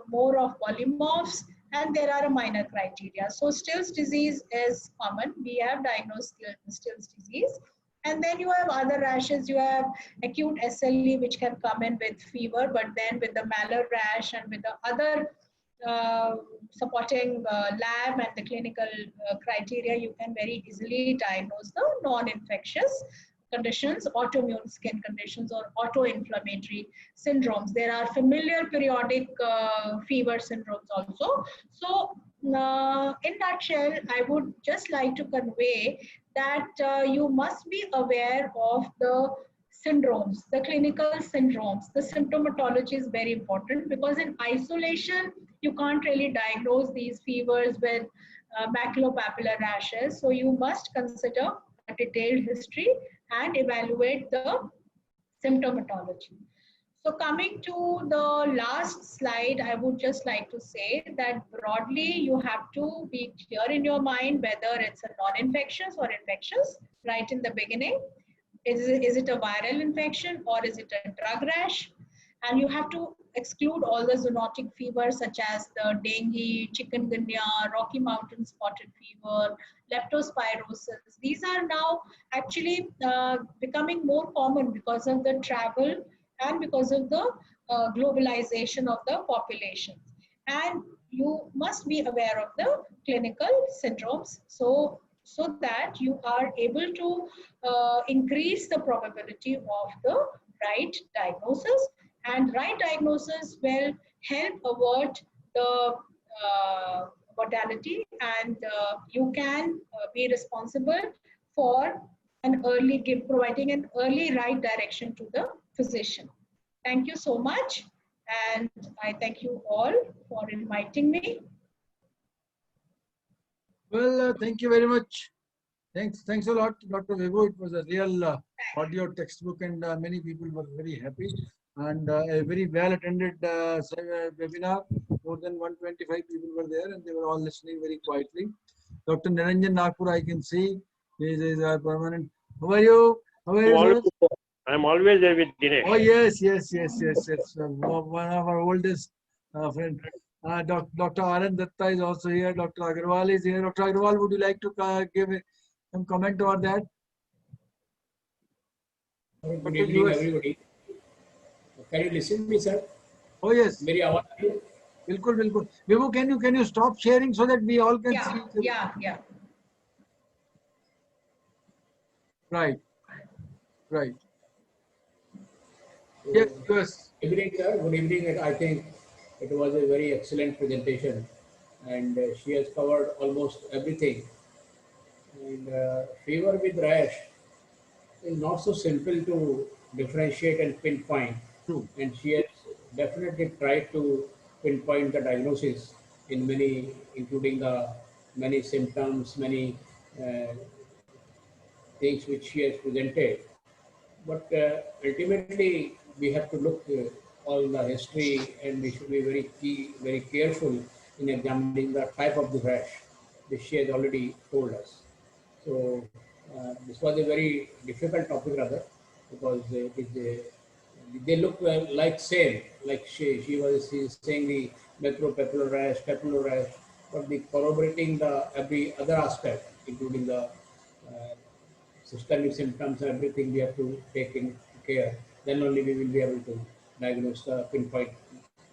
more of polymorphs, and there are a minor criteria. So Still's disease is common. We have diagnosed Still's disease. And then you have other rashes. You have acute SLE, which can come in with fever, but then with the malar rash and with the other supporting lab and the clinical criteria, you can very easily diagnose the non-infectious conditions, autoimmune skin conditions, or auto-inflammatory syndromes. There are familial periodic fever syndromes also. So in nutshell, I would just like to convey that you must be aware of the syndromes, the clinical syndromes. The symptomatology is very important, because in isolation, you can't really diagnose these fevers with maculopapular rashes. So you must consider a detailed history and evaluate the symptomatology. So coming to the last slide, I would just like to say that broadly, you have to be clear in your mind whether it's a non-infectious or infectious right in the beginning. Is it a viral infection or is it a drug rash? And you have to exclude all the zoonotic fevers such as the dengue, chikungunya, Rocky Mountain spotted fever, leptospirosis. These are now actually becoming more common because of the travel and because of the globalization of the population. And you must be aware of the clinical syndromes so that you are able to increase the probability of the right diagnosis. And right diagnosis will help avert the mortality, and you can be responsible for providing an early right direction to the physician. Thank you so much, and I thank you all for inviting me. Well, thank you very much. Thanks a lot, Dr. Vibhu. It was a real audio textbook, and many people were very happy. And a very well attended webinar. More than 125 people were there, and they were all listening very quietly. Dr. Niranjan Nagpur, I can see, is a permanent. How are you? How are you? I'm always there with Dinesh. Oh, yes. One of our oldest friends. Dr. Anand Datta is also here. Dr. Agarwal is here. Dr. Agarwal, would you like to give some comment over that? Good evening, everybody. Can you listen to me, sir? Oh, yes. Very awaaz. Bilkul. Vibhu, can you stop sharing so that we all can see? Yeah. Right. So, Yes. Good evening, sir. Good evening. I think it was a very excellent presentation, and she has covered almost everything. And fever with rash is not so simple to differentiate and pinpoint. True. And she has definitely tried to pinpoint the diagnosis in many, including the many symptoms, many things which she has presented. But ultimately, we have to look all the history, and we should be very careful in examining the type of the rash. this she has already told us. So this was a very difficult topic rather, because they look like same, like she was saying the papular rash, but the corroborating the every other aspect, including the systemic symptoms, everything we have to take in care. Then only we will be able to diagnose the pinpoint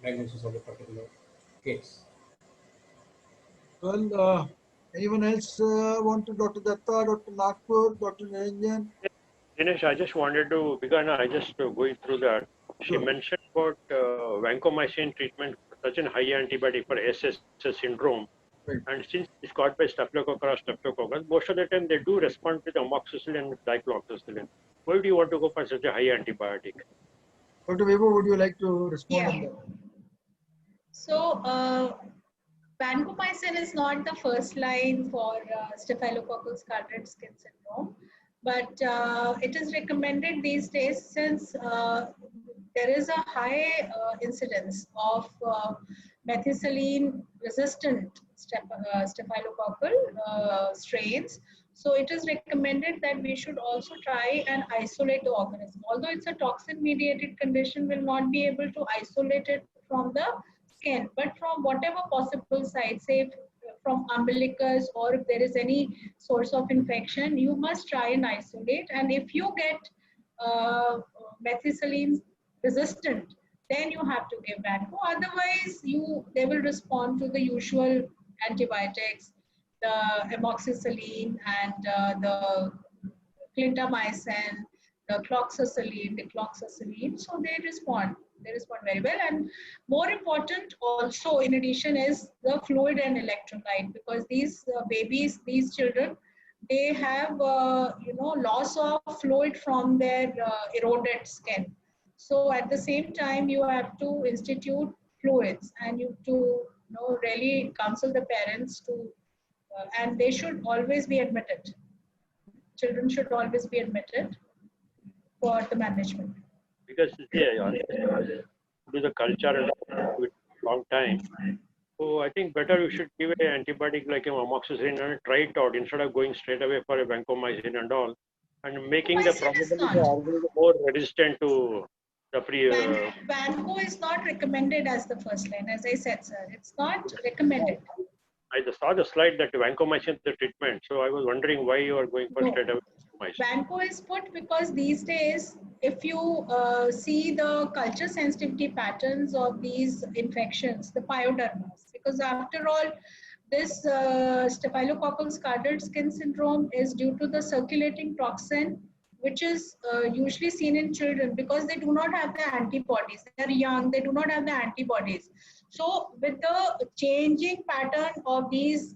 diagnosis of a particular case. Well, anyone else want to? Dr. Datta, Dr. Nagpur, Dr. Niranjan? Dinesh, I just wanted to, because I just going through that. She Sure. mentioned about vancomycin treatment, such an high antibiotic for SS syndrome. Right. And since it's caused by staphylococcus, most of the time they do respond with amoxicillin and dicloxacillin. Why do you want to go for such a high antibiotic? Dr. Vibhu, would you like to respond Yeah. on that? So, vancomycin is not the first line for Staphylococcus cardiac skin syndrome, but it is recommended these days since there is a high incidence of methicillin resistant staphylococcal strains. So it is recommended that we should also try and isolate the organism. Although it's a toxin mediated condition, we'll not be able to isolate it from the skin, but from whatever possible site, say from umbilicus, or if there is any source of infection, you must try and isolate. And if you get methicillin resistant, then you have to give vanco. Otherwise, they will respond to the usual antibiotics, the amoxicillin and the clindamycin, the cloxacillin. So they respond very well. And more important also, in addition, is the fluid and electrolyte, because these babies, these children, they have loss of fluid from their eroded skin. So at the same time, you have to institute fluids, and you have to really counsel the parents to, and they should always be admitted. Children should always be admitted for the management. Because do the culture and with long time. So I think better you should give an antibiotic like amoxicillin and try it out instead of going straight away for a vancomycin and all, and making the Vancomycin is probability not. organism more resistant to the Vanco is not recommended as the first line, as I said, sir. It's not recommended. I just saw the slide that vancomycin is the treatment, so I was wondering why you are going for No. straight away vancomycin. Vanco is put because these days, if you see the culture sensitivity patterns of these infections, the pyodermas, because after all, this Staphylococcus cardiac skin syndrome is due to the circulating toxin, which is usually seen in children because they do not have the antibodies. They are young, they do not have the antibodies. So with the changing pattern of these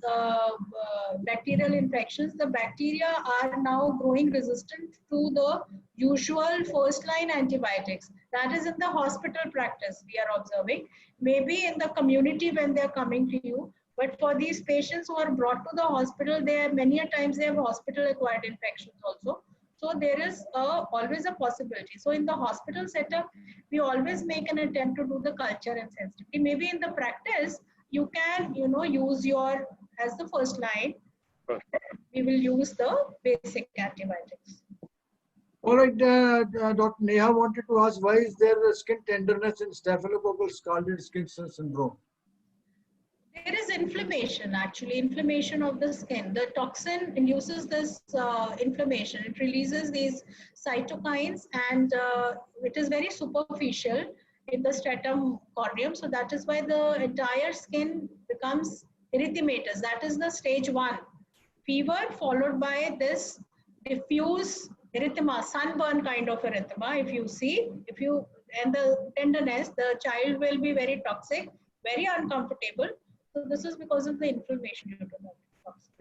bacterial infections, the bacteria are now growing resistant to the usual first line antibiotics. That is in the hospital practice we are observing. Maybe in the community when they are coming to you, but for these patients who are brought to the hospital, many a times they have hospital acquired infections also. So there is always a possibility. So in the hospital setup, we always make an attempt to do the culture and sensitivity. Maybe in the practice, you can use your, as the first line, we will use the basic antibiotics. All right, Dr. Neha wanted to ask, why is there skin tenderness in Staphylococcus cardiac skin syndrome? There is inflammation, actually, inflammation of the skin. The toxin induces this inflammation. It releases these cytokines, and it is very superficial in the stratum corneum. So that is why the entire skin becomes erythematous. That is the stage 1. Fever followed by this diffuse erythema, sunburn kind of erythema. If you see, and the tenderness, the child will be very toxic, very uncomfortable. So this is because of the inflammation due to that.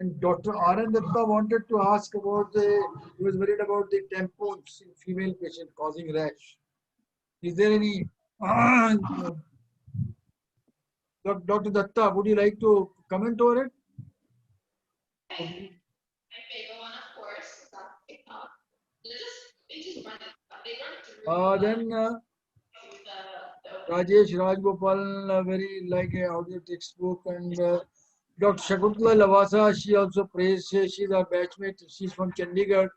And Dr. R.N. Datta wanted to ask about he was worried about the tampons in female patient causing rash. Is there any, Dr. Datta, would you like to comment over it? Then Rajesh Rajgopal, very like a audio textbook, and Dr. Shakuntala Lavasa, she also praised, she's our batchmate, she's from Chandigarh,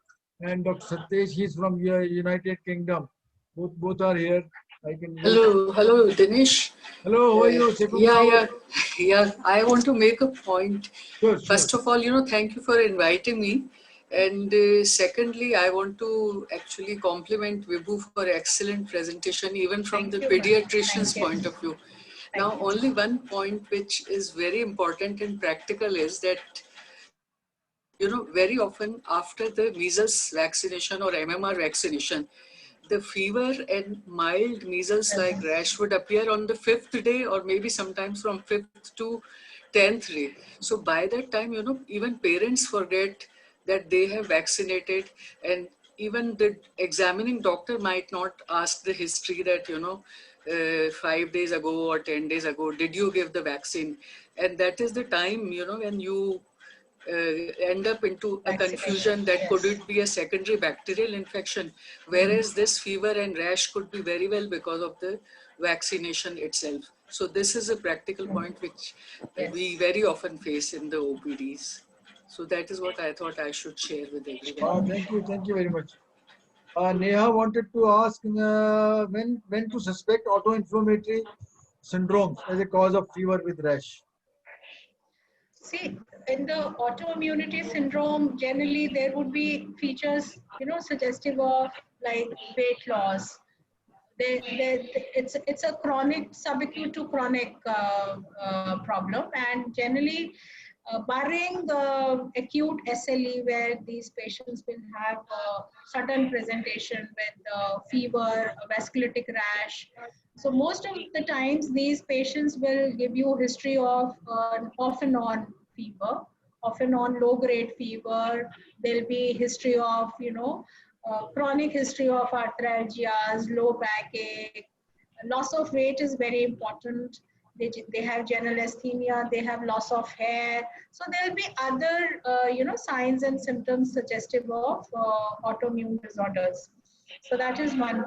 and Dr. Satyesh, he's from United Kingdom. Both are here. I can. Hello, Dinesh. Hello, how are you, Shakuntala? Yeah. I want to make a point. Sure. First of all, thank you for inviting me. And secondly, I want to actually compliment Vibhu for excellent presentation, even from the pediatrician's point of view. Now, only one point which is very important and practical is that, very often after the measles vaccination or MMR vaccination, the fever and mild measles like rash would appear on the 5th day or maybe sometimes from 5th to 10th day. So by that time, even parents forget that they have vaccinated, and even the examining doctor might not ask the history that, 5 days ago or 10 days ago, did you give the vaccine? And that is the time, when you end up into a confusion that could it be a secondary bacterial infection, whereas this fever and rash could be very well because of the vaccination itself. So this is a practical point which we very often face in the OPDs. So that is what I thought I should share with everyone. Thank you very much. Neha wanted to ask when to suspect autoinflammatory syndromes as a cause of fever with rash. See, in the autoimmunity syndrome, generally there would be features, suggestive of like weight loss. It's a chronic, subacute to chronic problem, and generally, barring the acute SLE, where these patients will have sudden presentation with fever, vasculitic rash. So most of the times, these patients will give you history of off and on fever, off and on low grade fever. There'll be history of, chronic history of arthralgias, low backache. Loss of weight is very important. They have general asthenia, they have loss of hair. So there'll be other, signs and symptoms suggestive of autoimmune disorders. So that is one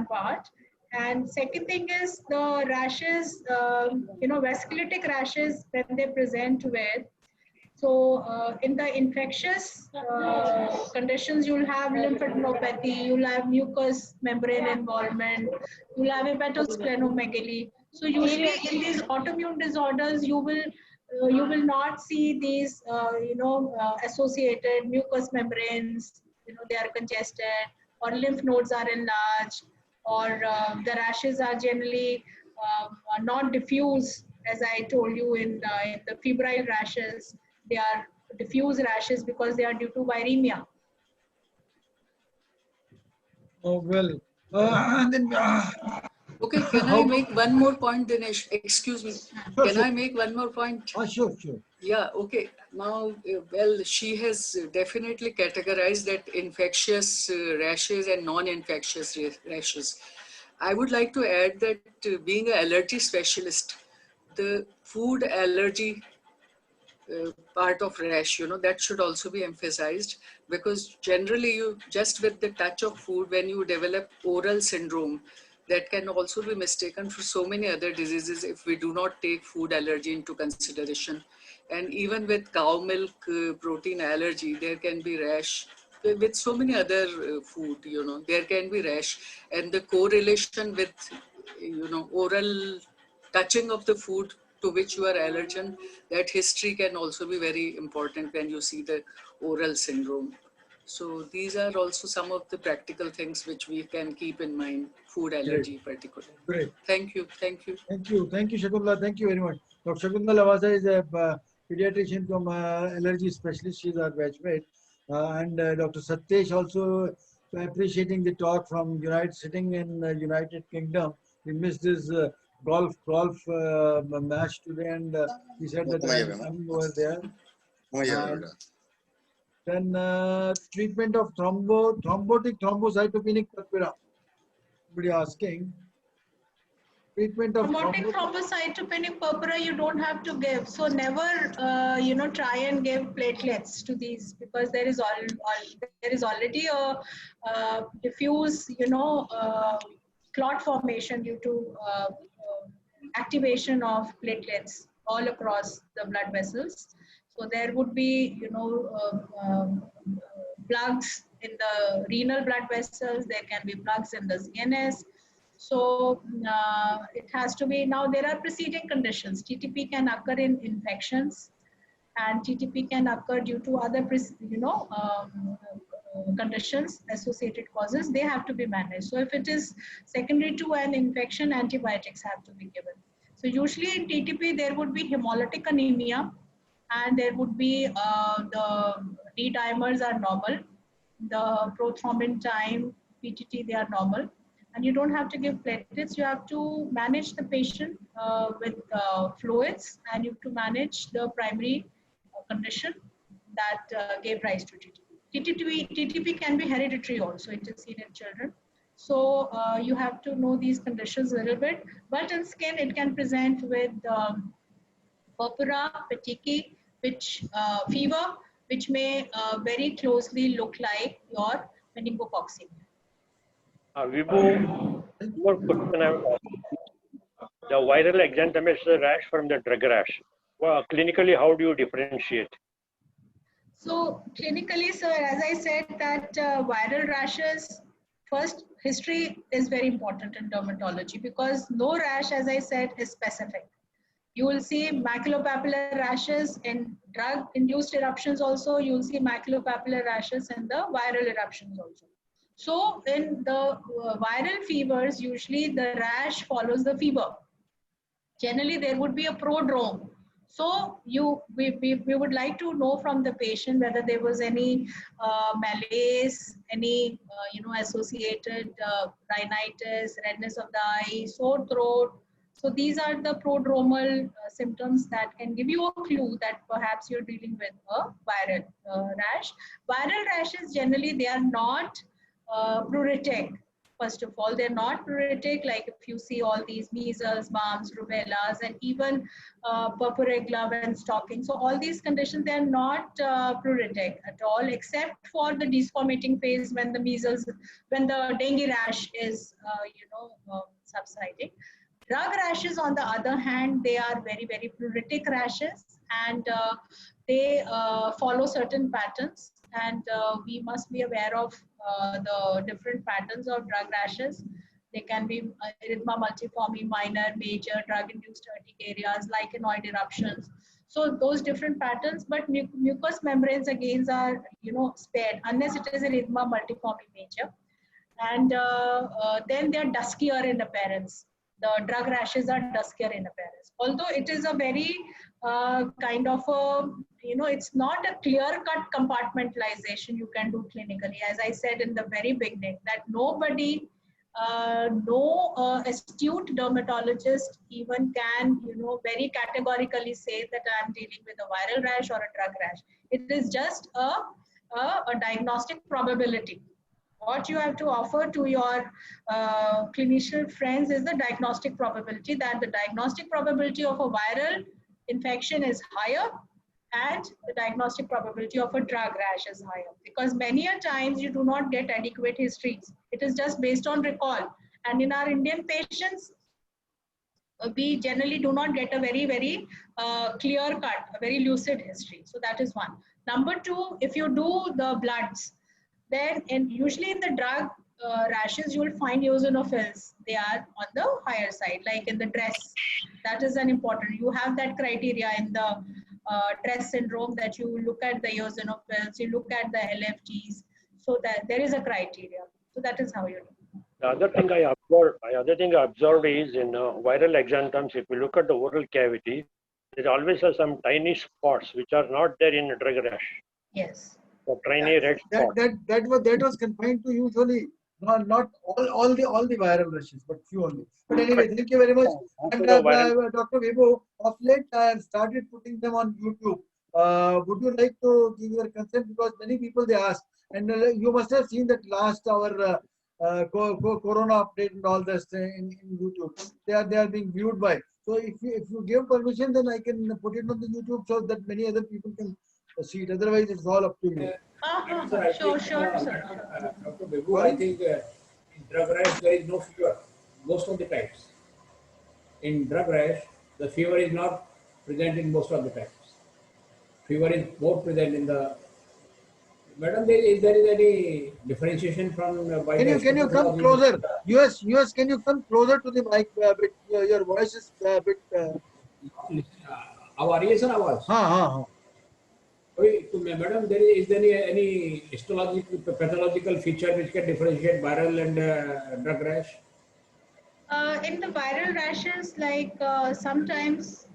part. And second thing is the rashes, vasculitic rashes when they present with. So in the infectious conditions, you'll have lymphadenopathy, you'll have mucous membrane involvement, you'll have hepatosplenomegaly. So usually in these autoimmune disorders, you will not see these associated mucous membranes. They are congested, or lymph nodes are enlarged, or the rashes are generally not diffuse, as I told you in the febrile rashes. They are diffuse rashes because they are due to viremia. Oh, well. And then, okay, can I make one more point, Dinesh? Excuse me. Can I make one more point? Sure. Yeah, okay. Now, well, she has definitely categorized that infectious rashes and non-infectious rashes. I would like to add that being an allergy specialist, the food allergy part of rash, that should also be emphasized, because generally you just with the touch of food, when you develop oral syndrome, that can also be mistaken for so many other diseases if we do not take food allergy into consideration. And even with cow milk protein allergy, there can be rash. With so many other food, there can be rash. And the correlation with, oral touching of the food to which you are allergen, that history can also be very important when you see the oral syndrome. So these are also some of the practical things which we can keep in mind, food allergy particularly. Great. Thank you, Shakuntala. Thank you very much. Dr. Shakuntala Lavasa is a pediatrician from allergy specialist. She's our batchmate. And Dr. Satyesh also appreciating the talk from sitting in United Kingdom. We missed his golf match today, and he said that I'm coming over there. Then treatment of thrombotic thrombocytopenic purpura. Somebody asking. Treatment of Thrombotic thrombocytopenic purpura you don't have to give. So never, try and give platelets to these, because there is already a diffuse, clot formation due to activation of platelets. all across the blood vessels. So there would be, plugs in the renal blood vessels. There can be plugs in the CNS. So it has to be, now there are preceding conditions. TTP can occur in infections, and TTP can occur due to other, conditions, associated causes. They have to be managed. So if it is secondary to an infection, antibiotics have to be given. So usually in TTP, there would be hemolytic anemia, and there would be the D dimers are normal, the prothrombin time, PTT, they are normal. And you don't have to give platelets. You have to manage the patient with fluids, and you have to manage the primary condition that gave rise to TTP. TTP can be hereditary also. It is seen in children. So you have to know these conditions a little bit. But in skin, it can present with purpura, petechiae, which fever, which may very closely look like your meningococcemia. Vibhu, one more question I have. The viral exanthematous rash from the drug rash. Well, clinically, how do you differentiate? So clinically, sir, as I said, that viral rashes, first, history is very important in dermatology, because no rash, as I said, is specific. You will see maculopapular rashes in drug-induced eruptions also. You will see maculopapular rashes in the viral eruptions also. So in the viral fevers, usually the rash follows the fever. Generally, there would be a prodrome. So we would like to know from the patient whether there was any malaise, any associated rhinitis, redness of the eye, sore throat. So these are the prodromal symptoms that can give you a clue that perhaps you're dealing with a viral rash. Viral rashes, generally, they are not pruritic. First of all, they're not pruritic, like if you see all these measles, mumps, rubellas, and even purpuric glove and stocking. So all these conditions, they're not pruritic at all, except for the desquamating phase when the dengue rash is, subsiding. Drug rashes, on the other hand, they are very, very pruritic rashes, and they follow certain patterns, and we must be aware of the different patterns of drug rashes. They can be erythema multiforme, minor, major, drug-induced urticarias, lichenoid eruptions. So those different patterns, but mucous membranes again are spared unless it is erythema multiforme major, and then they are duskier in appearance. The drug rashes are duskier in appearance. Although it is a very kind of a, it's not a clear-cut compartmentalization you can do clinically. As I said in the very beginning, that nobody, no astute dermatologist even can, very categorically say that I'm dealing with a viral rash or a drug rash. It is just a diagnostic probability. What you have to offer to your clinician friends is the diagnostic probability, that the diagnostic probability of a viral infection is higher and the diagnostic probability of a drug rash is higher, because many a times you do not get adequate histories. It is just based on recall. And in our Indian patients, we generally do not get a very, very clear cut, a very lucid history. So that is one. Number two, if you do the bloods, then usually in the drug rashes, you will find eosinophils. They are on the higher side, like in the DRESS. That is an important. You have that criteria in the DRESS syndrome, that you look at the eosinophils, you look at the LFTs, so that there is a criteria. So that is how you do. The other thing I observed is in viral exanthems, if you look at the oral cavity, there always are some tiny spots which are not there in a drug rash. Yes. The tiny red spot. That was confined to usually not all the viral rashes, but few only. But anyway, thank you very much. And Dr. Vibhu, of late I have started putting them on YouTube. Would you like to give your consent, because many people they ask, and you must have seen that last our Corona update and all this in YouTube. They are being viewed by. So if you give permission, then I can put it on the YouTube so that many other people can see it. Otherwise, it's all up to you. Sure, sir. Dr. Vibhu, I think in drug rash there is no fever most of the times. In drug rash, the fever is not present in most of the times. Fever is more present in the. Madam, there is any differentiation from Can you come closer? US, can you come closer to the mic a bit? Your voice is a bit. आवाज़ है sir आवाज़? हाँ. तो madam, there is there any histological pathological feature which can differentiate viral and drug rash? In the viral rashes, like sometimes,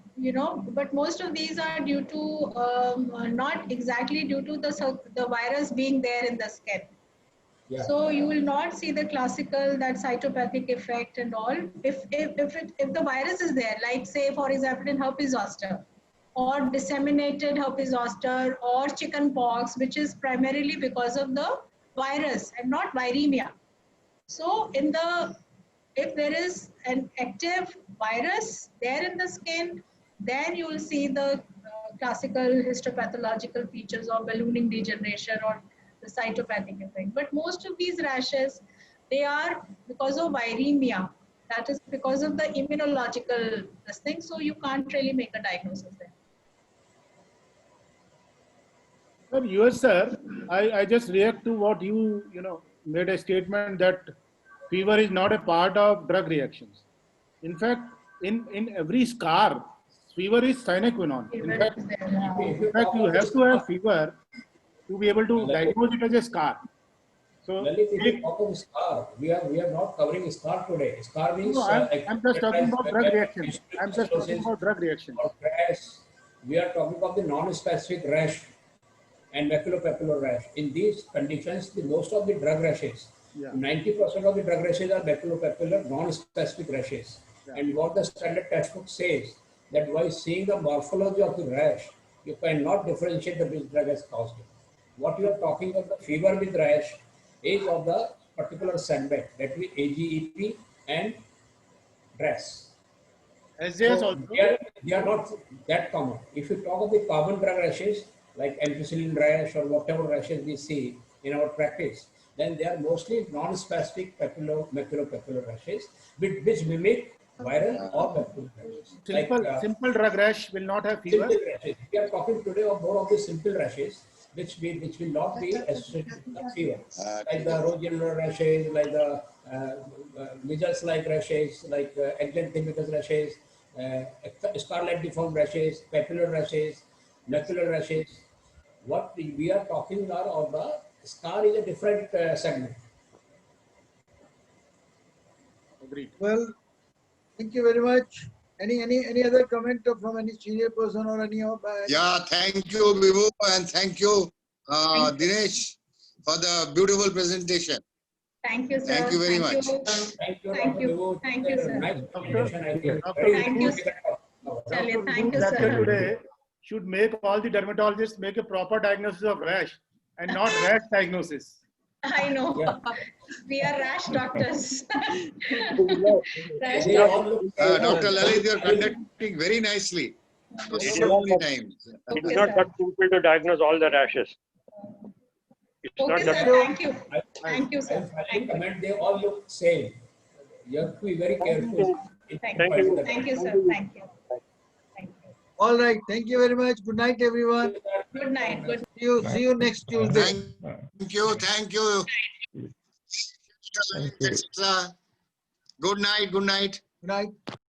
but most of these are due to not exactly due to the virus being there in the skin. Yeah. So you will not see the classical that cytopathic effect and all. If the virus is there, like say for example in herpes zoster, or disseminated herpes zoster, or chicken pox, which is primarily because of the virus and not viremia. So if there is an active virus there in the skin, then you will see the classical histopathological features of ballooning degeneration or the cytopathic effect. But most of these rashes, they are because of viremia. That is because of the immunological thing. So you can't really make a diagnosis there. Sir, US sir, I just react to what you made a statement that fever is not a part of drug reactions. In fact, in every scar, fever is sine qua non. In fact, you have to have fever to be able to diagnose it as a scar. So, Lalit, if you talk of scar, we are not covering scar today. Scar means. No, I'm just talking about drug reactions. I'm just talking about drug reactions. Or rash. We are talking about the non-specific rash and maculopapular rash. In these conditions, most of the drug rashes, 90% of the drug rashes are maculopapular non-specific rashes. Yeah. And what the standard textbook says, that by seeing the morphology of the rash, you cannot differentiate the which drug has caused it. What you are talking of the fever with rash is of the particular setback, that is AGEP and DRAS. So they are not that common. If you talk of the common drug rashes, like ampicillin rash or whatever rashes we see in our practice, then they are mostly non-specific maculopapular rashes, which mimic viral or bacterial rashes. Simple drug rash will not have fever. Simple rashes. We are talking today of more of the simple rashes, which will not be associated with fever, like the rogelular rashes, like the measles-like rashes, like exanthematous rashes, scarlet deformed rashes, papular rashes, macular rashes. What we are talking are of the scar is a different segment. Agreed. Well, thank you very much. Any other comment from any senior person or any of? Yeah, thank you, Vibhu, and thank you, Dinesh, for the beautiful presentation. Thank you, sir. Thank you very much. Thank you. Thank you. Thank you, sir. Nice presentation, I think. Thank you, sir. Thank you, sir. Today should make all the dermatologists make a proper diagnosis of rash and not rash diagnosis. I know. Yeah. We are rash doctors. Rash Dr. Lalit, you are conducting very nicely. So many times. It is not that simple to diagnose all the rashes. It's okay, not sir. that. Thank you. Thank you, sir. Comment, they all look same. You have to be very careful. Thank you. Thank you, sir. Thank you. All right. Thank you very much. Good night, everyone. Good night. Good. See you next Tuesday. Thank you. Thank you. Good night. Good night. Good night.